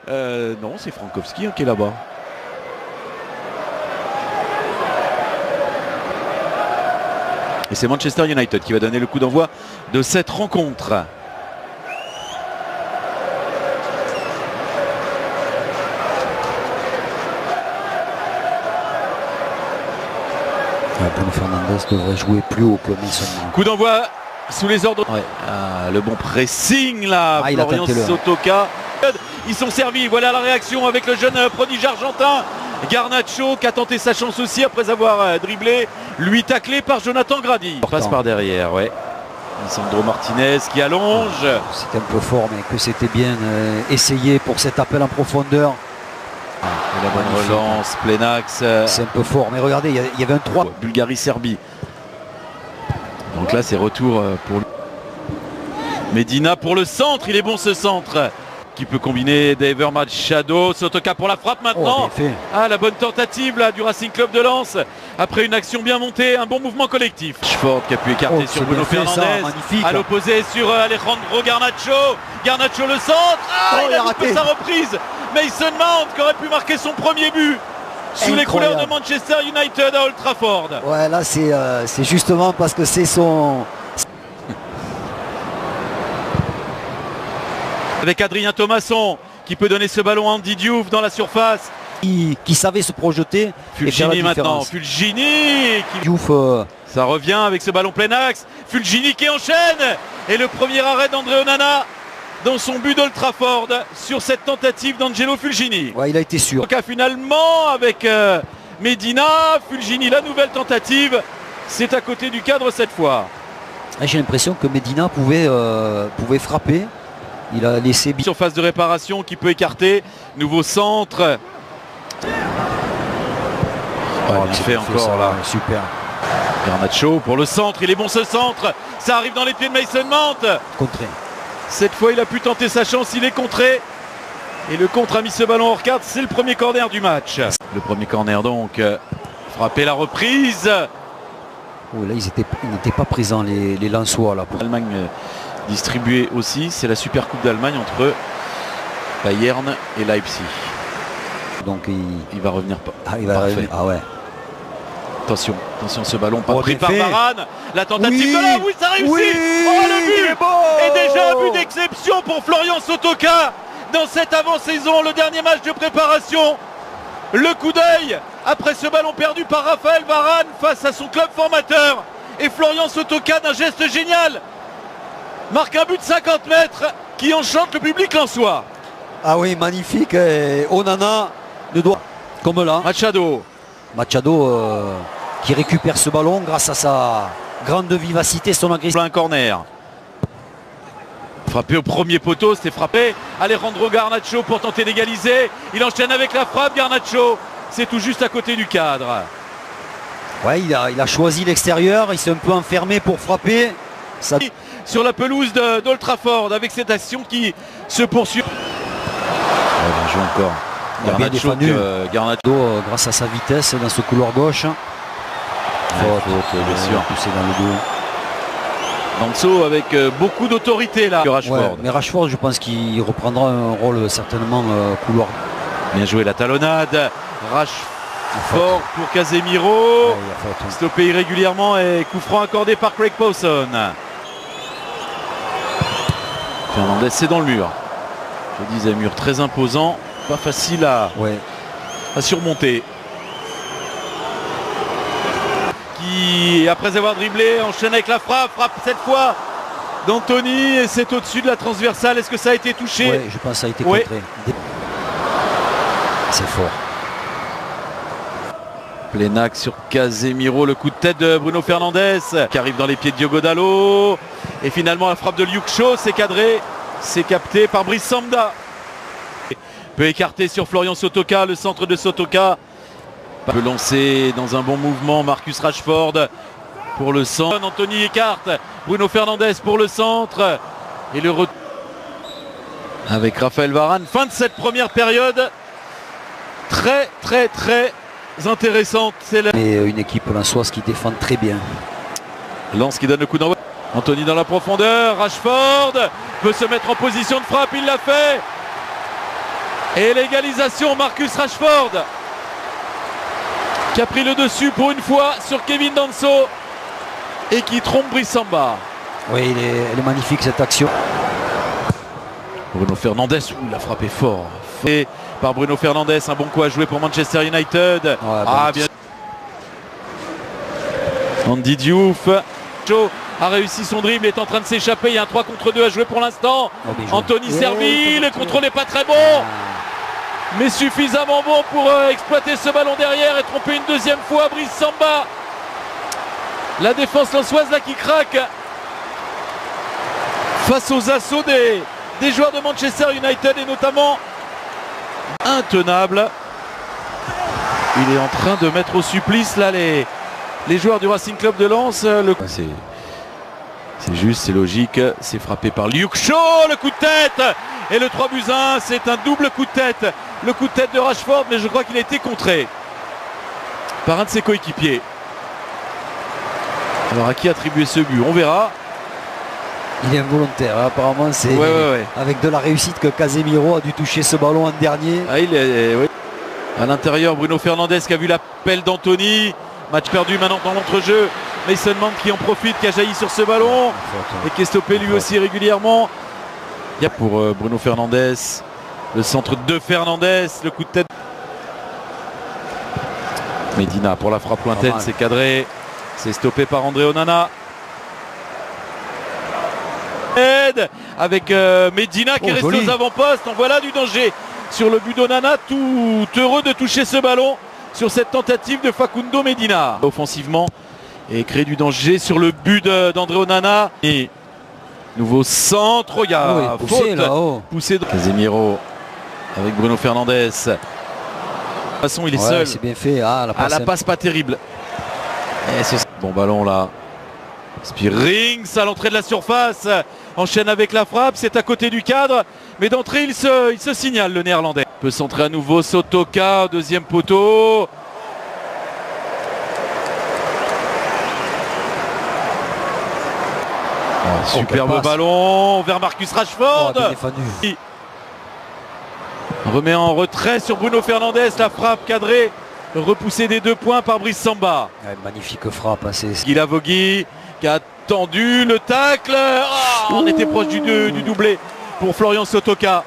Non, c'est Frankowski qui est là-bas. Et c'est Manchester United qui va donner le coup d'envoi de cette rencontre. Bruno Fernandes devrait jouer plus haut que Mason Mount. Coup d'envoi sous les ordres. Ouais. Le bon pressing là. Florian Sotoka. Ils sont servis. Voilà la réaction avec le jeune prodige argentin. Garnacho qui a tenté sa chance aussi après avoir dribblé. Lui taclé par Jonathan Grady. Passe par derrière, ouais. Lisandro Martinez qui allonge. C'était un peu fort, mais que c'était bien essayé pour cet appel en profondeur. Et la bonne relance, plein axe. C'est un peu fort, mais regardez, il y avait un 3. Bulgarie-Serbie. Donc là, c'est retour pour lui. Medina pour le centre, il est bon ce centre. Qui peut combiner Daver Machado. Sotoka pour la frappe maintenant. La bonne tentative là, du Racing Club de Lens. Après une action bien montée, un bon mouvement collectif. Rashford qui a pu écarter sur Bruno Fernandes. À l'opposé sur Alejandro Garnacho. Garnacho le centre. Il a loupé sa reprise. Mason Mount qui aurait pu marquer son premier but sous les couleurs de Manchester United à Old Trafford. Ouais, là c'est justement parce que c'est son... Avec Adrien Thomasson qui peut donner ce ballon à Andy Diouf dans la surface. Qui savait se projeter. Fulgini maintenant. Fulgini qui... Diouf, ça revient avec ce ballon plein axe. Fulgini qui enchaîne. Et le premier arrêt d'André Onana dans son but d'Old Trafford sur cette tentative d'Angelo Fulgini. Ouais, il a été sûr. Donc finalement avec Medina, Fulgini, la nouvelle tentative. C'est à côté du cadre cette fois. J'ai l'impression que Medina pouvait frapper. Il a laissé... Surface de réparation qui peut écarter. Nouveau centre. Il fait encore ça, là. Super. Garnacho pour le centre. Il est bon ce centre. Ça arrive dans les pieds de Mason Mount. Contré. Cette fois il a pu tenter sa chance. Il est contré. Et le contre a mis ce ballon hors carte. C'est le premier corner du match. Le premier corner donc. Frapper la reprise. Oh, là ils n'étaient pas présents les Lensois là. Pour... L'Allemagne distribuée aussi. C'est la Super Coupe d'Allemagne entre Bayern et Leipzig. Donc il va revenir. Il va revenir. Ah ouais. Attention ce ballon pas pris par Varane. La tentative de là, oui ça réussit. Le but est déjà un but d'exception pour Florian Sotoka dans cette avant-saison, le dernier match de préparation. Le coup d'œil après ce ballon perdu par Raphaël Varane face à son club formateur. Et Florian Sotoka d'un geste génial marque un but de 50 mètres qui enchante le public lensois. Ah oui, magnifique. Onana ne doit... Comme là. Machado qui récupère ce ballon grâce à sa grande vivacité, son agressivité. Un corner. Frappé au premier poteau, c'était frappé. Alejandro Garnacho pour tenter d'égaliser. Il enchaîne avec la frappe, Garnacho. C'est tout juste à côté du cadre. Ouais, il a choisi l'extérieur, il s'est un peu enfermé pour frapper. Ça... Sur la pelouse d'Old Trafford avec cette action qui se poursuit. Bien joué encore. Il a bien défendu. Garnacho grâce à sa vitesse dans ce couloir gauche. Bien sûr. Poussé dans le dos. Danso avec beaucoup d'autorité là. Rashford. Ouais, mais Rashford, je pense qu'il reprendra un rôle certainement couloir. Bien joué la talonnade. Rashford pour Casemiro. Stoppé irrégulièrement et coup franc accordé par Craig Pawson. Fernandez, c'est dans le mur. Je disais, mur très imposant, pas facile à surmonter. Qui, après avoir dribblé, enchaîne avec la frappe cette fois d'Anthony et c'est au-dessus de la transversale. Est-ce que ça a été touché? Oui, je pense que ça a été contré. C'est fort. Plenac sur Casemiro, le coup de tête de Bruno Fernandes qui arrive dans les pieds de Diogo Dalot. Et finalement la frappe de Luke Shaw, c'est cadré, c'est capté par Brice Samba. Peut écarter sur Florian Sotoka, le centre de Sotoka. Peut lancer dans un bon mouvement Marcus Rashford pour le centre. Anthony écarte, Bruno Fernandes pour le centre. Et le retour avec Raphaël Varane. Fin de cette première période. Très intéressante. Et une équipe lensoise qui défend très bien. Lens qui donne le coup d'envoi. Anthony dans la profondeur. Rashford peut se mettre en position de frappe. Il l'a fait. Et l'égalisation, Marcus Rashford qui a pris le dessus pour une fois sur Kevin Danso et qui trompe Brice Samba. Oui, elle est magnifique cette action. Bruno Fernandes, la frappe est fort. Et par Bruno Fernandes, un bon coup à jouer pour Manchester United. Ouais, bien. Andy Diouf a réussi son dribble, est en train de s'échapper. Il y a un 3 contre 2 à jouer pour l'instant. Anthony Serville, le contrôle n'est pas très bon, mais suffisamment bon pour exploiter ce ballon derrière et tromper une deuxième fois Brice Samba. La défense lensoise là qui craque face aux assauts des joueurs de Manchester United et notamment intenable. Il est en train de mettre au supplice là les joueurs du Racing Club de Lens. C'est juste, c'est logique, c'est frappé par Luke Shaw, le coup de tête et le 3-1, c'est un double coup de tête. Le coup de tête de Rashford, mais je crois qu'il a été contré par un de ses coéquipiers. Alors à qui attribuer ce but? On verra. Il est involontaire, hein, apparemment c'est avec de la réussite que Casemiro a dû toucher ce ballon en dernier. À l'intérieur, Bruno Fernandes qui a vu l'appel d'Anthony. Match perdu maintenant dans l'entrejeu. Mason Mount qui en profite, qui a jailli sur ce ballon et qui est stoppé lui aussi régulièrement. Il y a pour Bruno Fernandes, le centre de Fernandes, le coup de tête. Medina pour la frappe lointaine, c'est cadré. C'est stoppé par André Onana. Avec Medina qui est resté aux avant-postes. En voilà du danger sur le but d'Onana, tout heureux de toucher ce ballon sur cette tentative de Facundo Medina offensivement et créer du danger sur le but d'André Onana. Et nouveau centre, il y a faute poussé de Casemiro avec Bruno Fernandes. De toute façon il est seul. C'est bien fait. La passe pas terrible. Bon ballon là. Spearings à l'entrée de la surface, enchaîne avec la frappe, c'est à côté du cadre, mais d'entrée il se signale le néerlandais. Peut centrer à nouveau Sotoka, deuxième poteau. Superbe ballon vers Marcus Rashford. Remet en retrait sur Bruno Fernandes, la frappe cadrée, repoussée des 2 points par Brice Samba. Magnifique frappe. Guy Lavogui qui a tendu le tacle. On était proche du doublé pour Florian Sotoka.